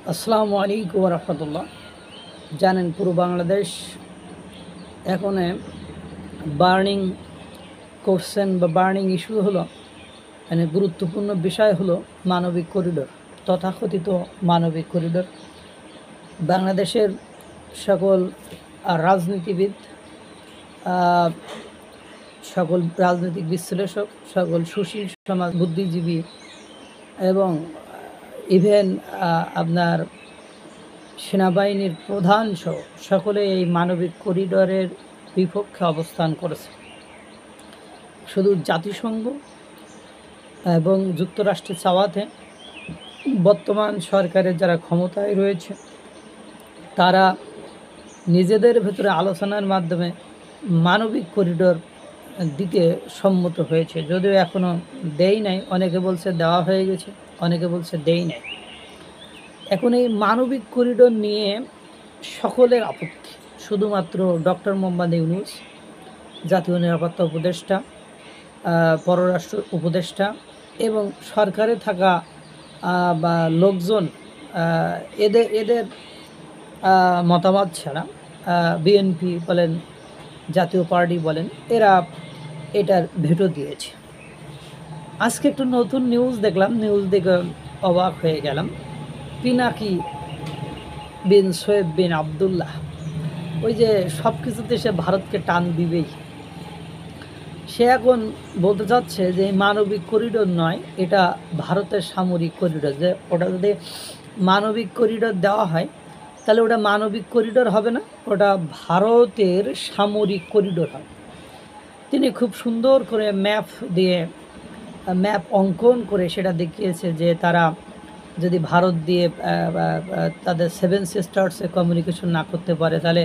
আসসালামু আলাইকুম রহমতুল্লাহ। জানেন পুরো বাংলাদেশ এখন বার্নিং কোশ্চেন বা বার্নিং ইস্যু হলো, মানে গুরুত্বপূর্ণ বিষয় হলো মানবিক করিডোর, তথাকথিত মানবিক করিডোর। বাংলাদেশের সকল রাজনীতিবিদ, সকল রাজনৈতিক বিশ্লেষক, সকল সুশীল সমাজ বুদ্ধিজীবী এবং ইভেন আপনার সেনাবাহিনীর প্রধান সহ সকলে এই মানবিক করিডোরের বিপক্ষে অবস্থান করেছে। শুধু জাতিসংঘ এবং যুক্তরাষ্ট্রের চাওয়াতে বর্তমান সরকারের যারা ক্ষমতায় রয়েছে তারা নিজেদের ভেতরে আলোচনার মাধ্যমে মানবিক করিডোর দিতে সম্মত হয়েছে, যদিও এখনও দেই নাই। অনেকে বলছে দেওয়া হয়ে গেছে, অনেকে বলছে দেই নাই। এখন এই মানবিক করিডোর নিয়ে সকলের আপত্তি, শুধুমাত্র ডক্টর মোহাম্মদ ইউনূস, জাতীয় নিরাপত্তা উপদেষ্টা, পররাষ্ট্র উপদেষ্টা এবং সরকারে থাকা বা লোকজন এদের মতামত ছাড়া বিএনপি বলেন, জাতীয় পার্টি বলেন, এরা এটার ভেটো দিয়েছে। আজকে একটু নতুন নিউজ দেখলাম, নিউজ দেখে অবাক হয়ে গেলাম। পিনাকি বিন শোয়েব বিন আবদুল্লাহ, ওই যে সব কিছুতে সে ভারতকে টান দিবেই, সে এখন বলতে চাচ্ছে যে মানবিক করিডোর নয়, এটা ভারতের সামরিক করিডোর। যে ওটা যদি মানবিক করিডোর দেওয়া হয় তাহলে ওটা মানবিক করিডোর হবে না, ওটা ভারতের সামরিক করিডোর হবে। তিনি খুব সুন্দর করে ম্যাপ অঙ্কন করে সেটা দেখিয়েছে যে তারা যদি ভারত দিয়ে তাদের 7 সিস্টার্সে কমিউনিকেশন না করতে পারে, তাহলে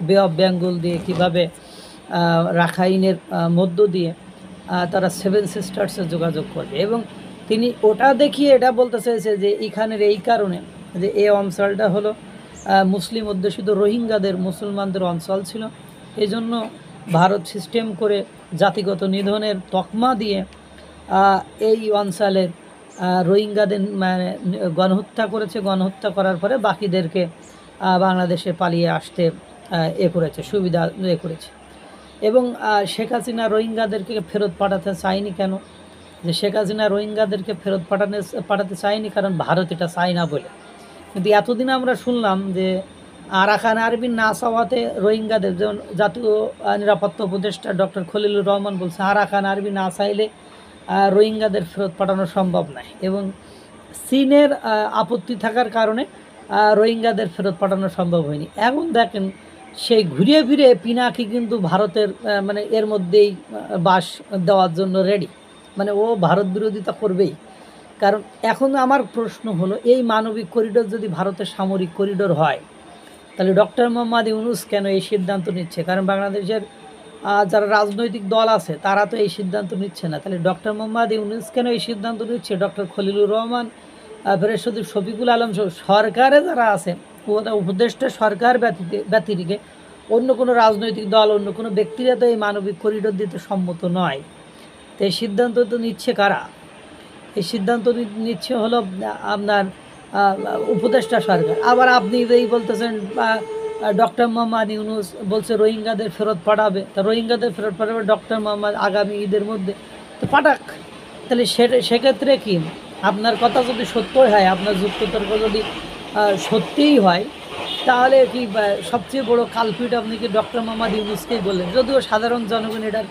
বে অফ বেঙ্গল দিয়ে কিভাবে রাখাইনের মধ্য দিয়ে তারা 7 সিস্টার্সে যোগাযোগ করবে। এবং তিনি ওটা দেখিয়ে এটা বলতে চেয়েছে যে এখানের এই কারণে যে এই অঞ্চলটা হলো মুসলিম অধ্যুষিত রোহিঙ্গাদের, মুসলমানদের অঞ্চল ছিল, এই জন্য ভারত সিস্টেম করে জাতিগত নিধনের তকমা দিয়ে এই অঞ্চলের রোহিঙ্গাদের মানে গণহত্যা করেছে। গণহত্যা করার পরে বাকিদেরকে বাংলাদেশে পালিয়ে আসতে সুবিধা করেছে। এবং শেখ হাসিনা রোহিঙ্গাদেরকে ফেরত পাঠাতে চায়নি কেন? যে শেখ হাসিনা রোহিঙ্গাদেরকে ফেরত পাঠাতে চায়নি কারণ ভারত এটা চায় না বলে। কিন্তু এতদিন আমরা শুনলাম যে আরাকান আর্মির না চাওয়াতে রোহিঙ্গাদের, যেমন জাতীয় নিরাপত্তা উপদেষ্টা ডক্টর খলিলুর রহমান বলছে আরাকান আর্মি না চাইলে রোহিঙ্গাদের ফেরত পাঠানো সম্ভব নয়, এবং চীনের আপত্তি থাকার কারণে রোহিঙ্গাদের ফেরত পাঠানো সম্ভব হয়নি। এখন দেখেন সেই ঘুরিয়ে ফিরে পিনাকি কিন্তু ভারতের মানে এর মধ্যেই বাস দেওয়ার জন্য রেডি, মানে ও ভারত বিরোধিতা করবেই। কারণ এখন আমার প্রশ্ন হলো, এই মানবিক করিডোর যদি ভারতের সামরিক করিডোর হয় তাহলে ডক্টর মোহাম্মদ ইউনূস কেন এই সিদ্ধান্ত নিচ্ছে? কারণ বাংলাদেশের যারা রাজনৈতিক দল আছে তারা তো এই সিদ্ধান্ত নিচ্ছে না, তাহলে ডক্টর মোহাম্মদ ইউনূস কেন এই সিদ্ধান্ত নিচ্ছে? ডক্টর খলিলুর রহমান, ফেরেশতাদী শফিকুল আলম সহ সরকারে যারা আছে, উপদেষ্টা সরকার ব্যতিরিকে অন্য কোনো রাজনৈতিক দল, অন্য কোনো ব্যক্তিরা তো এই মানবিক করিডোর দিতে সম্মত নয়। তো এই সিদ্ধান্ত তো নিচ্ছে কারা? এই সিদ্ধান্ত নিচ্ছে হলো আপনার উপদেষ্টা সরকার। আবার আপনি এই বলতেছেন ডক্টর মোহাম্মদ ইউনূস বলছে রোহিঙ্গাদের ফেরত পাঠাবে, তা রোহিঙ্গাদের ফেরত পাঠাবে ডক্টর মোহাম্মদ আগামী ঈদের মধ্যে, তো পাঠাক। তাহলে সেক্ষেত্রে কি আপনার কথা যদি সত্যই হয়, আপনার যুক্তিতর্ক যদি সত্যিই হয়, তাহলে কি সবচেয়ে বড় কালপিট আপনি কি ডক্টর মোহাম্মদ ইউনূসকেই বললেন? যদিও সাধারণ জনগণ এটার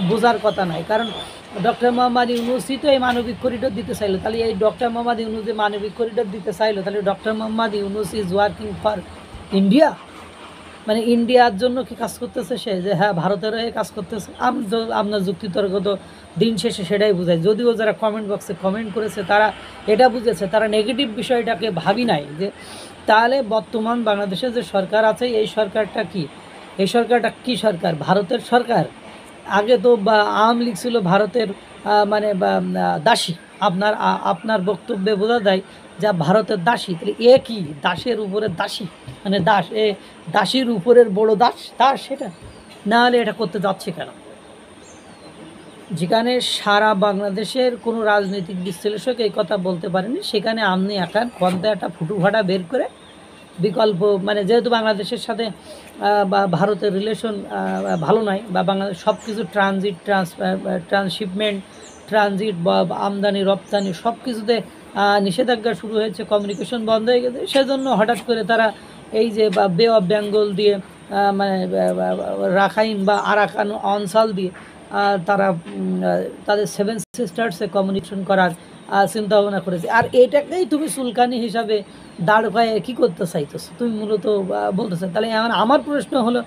বোঝার কথা নয়, কারণ ডক্টর মোহাম্মদ ইউনূসই তো এই মানবিক করিডোর দিতে চাইলো। তাহলে এই ডক্টর মোহাম্মদ ইউনূস যে মানবিক করিডোর দিতে চাইলো, তাহলে doctor Mohammad Yunus is working for India, মানে ইন্ডিয়ার জন্য কি কাজ করতেছে সে? যে হ্যাঁ ভারতের হয়ে কাজ করতেছে? আপনার যুক্তিতর্ক তো দিন শেষে সেটাই বোঝায়। যদিও যারা কমেন্ট বক্সে কমেন্ট করেছে তারা এটা বুঝেছে, তারা নেগেটিভ বিষয়টাকে ভাবি নাই যে তাহলে বর্তমান বাংলাদেশে যে সরকার আছে এই সরকারটা কি? এই সরকারটা কি সরকার? ভারতের সরকার। আগে তো আওয়ামী লীগ ছিল ভারতের মানে দাসী। আপনার বক্তব্যে বোঝা যায় যা ভারতের দাসী, তাহলে এ কি দাসের উপরে দাসী, মানে দাসীর উপরের বড় দাস সেটা না হলে এটা করতে যাচ্ছে কেন? যেখানে সারা বাংলাদেশের কোনো রাজনৈতিক বিশ্লেষক এই কথা বলতে পারেনি, সেখানে আপনি একার কন্তে একটা ফুটু ফাটা বের করে বিকল্প, মানে যেহেতু বাংলাদেশের সাথে বা ভারতের রিলেশন ভালো নয়, বা বাংলাদেশ সব কিছু ট্রানজিট ট্রান্সশিপমেন্ট ট্রানজিট বা আমদানি রপ্তানি সব কিছুতে নিষেধাজ্ঞা শুরু হয়েছে, কমিউনিকেশন বন্ধ হয়ে গেছে, সেজন্য হঠাৎ করে তারা এই যে বে অফ বেঙ্গল দিয়ে মানে রাখাইন বা আরাকান অঞ্চল দিয়ে তারা তাদের সেভেন সিস্টার্সে কমিউনিকেশন করার চিন্তা ভাবনা করেছে। আর এটাকেই তুমি সুলকানি হিসাবে দাঁড় করায় কী করতে চাইতেছো তুমি, মূলত বলতে চাই। তাহলে আমার প্রশ্ন হলো,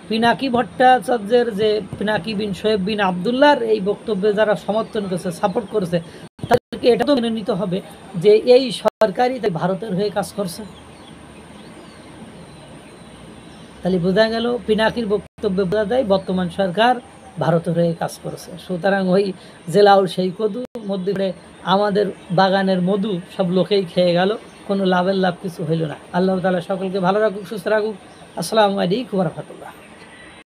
পিনাকি ভট্টাচার্যের যে পিনাকি বিন শোয়েব বিন আবদুল্লাহর এই বক্তব্যে যারা সমর্থন করেছে, সাপোর্ট করেছে, তাদেরকে এটা তো মেনে নিতে হবে যে এই সরকারই তাই ভারতের হয়ে কাজ করছে। তাহলে বোঝা গেল পিনাকির বক্তব্যে বোঝা যায় বর্তমান সরকার ভারতের হয়ে কাজ করেছে। সুতরাং ওই জেলাউল সেই কদু মধ্যে আমাদের বাগানের মধু সব লোকেই খেয়ে গেল, কোনো লাভের লাভ কিছু হইল না। আল্লাহ তাআলা সকলকে ভালো রাখুক, সুস্থ রাখুক। আসসালামু আলাইকুম ওয়া রাহমাতুল্লাহ।